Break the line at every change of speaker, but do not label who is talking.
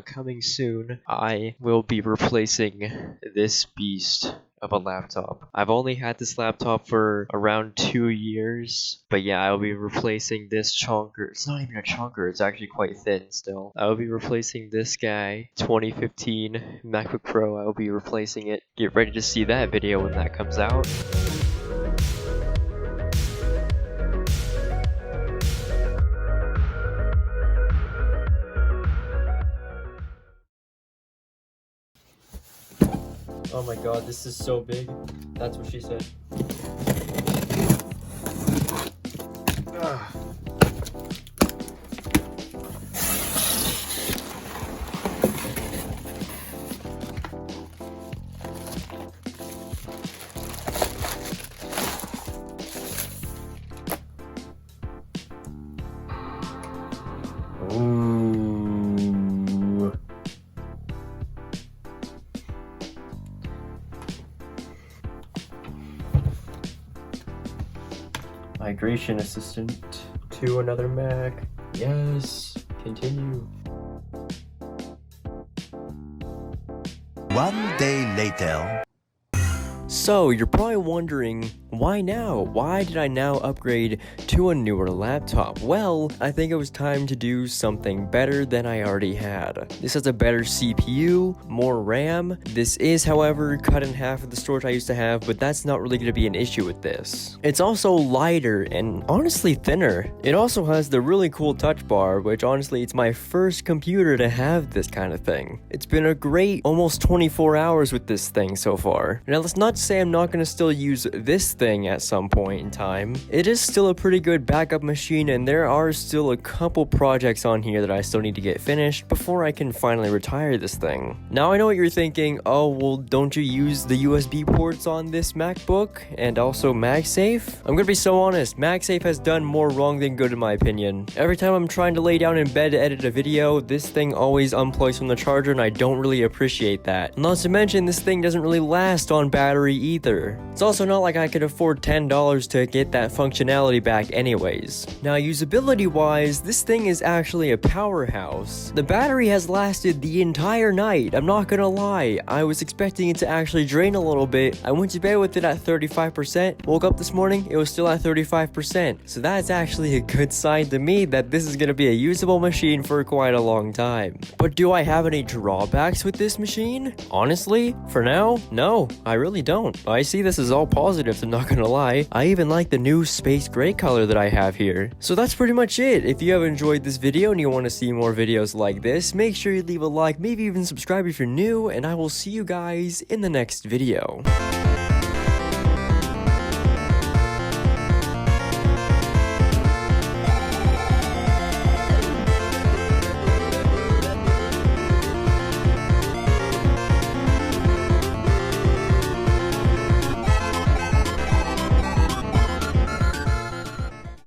coming soon, I will be replacing this beast of a laptop. I've only had this laptop for around 2 years, but yeah, I'll be replacing this chunker. It's not even a chunker, it's actually quite thin still. I'll be replacing this guy, 2015 MacBook Pro. I'll be replacing it. Get ready to see that video when that comes out. Oh my god, this is so big. That's what she said. Ugh. Ooh. Migration assistant to another Mac. Yes, continue.
One day later.
So, you're probably wondering, why now? Why did I now upgrade to a newer laptop? Well, I think it was time to do something better than I already had. This has a better CPU, more RAM. This is, however, cut in half of the storage I used to have, but that's not really going to be an issue with this. It's also lighter and honestly thinner. It also has the really cool touch bar, which honestly, it's my first computer to have this kind of thing. It's been a great almost 24 hours with this thing so far. Now, let's not say I'm not going to still use this thing at some point in time. It is still a pretty good backup machine, and there are still a couple projects on here that I still need to get finished before I can finally retire this thing. Now, I know what you're thinking, oh, well, don't you use the USB ports on this MacBook and also MagSafe? I'm gonna be so honest, MagSafe has done more wrong than good in my opinion. Every time I'm trying to lay down in bed to edit a video, this thing always unplugs from the charger, and I don't really appreciate that. Not to mention, this thing doesn't really last on battery either. It's also not like I could afford $10 to get that functionality back anyways. Now, usability wise, this thing is actually a powerhouse. The battery has lasted the entire night. I'm not gonna lie, I was expecting it to actually drain a little bit. I went to bed with it at 35%, woke up this morning, it was still at 35%. So that's actually a good sign to me that this is gonna be a usable machine for quite a long time. But do I have any drawbacks with this machine? Honestly, for now, no, I really don't. I see this as all positives, I'm not gonna lie. I even like the new space gray color that I have here. So that's pretty much it. If you have enjoyed this video and you want to see more videos like this, make sure you leave a like, maybe even subscribe if you're new, and I will see you guys in the next video.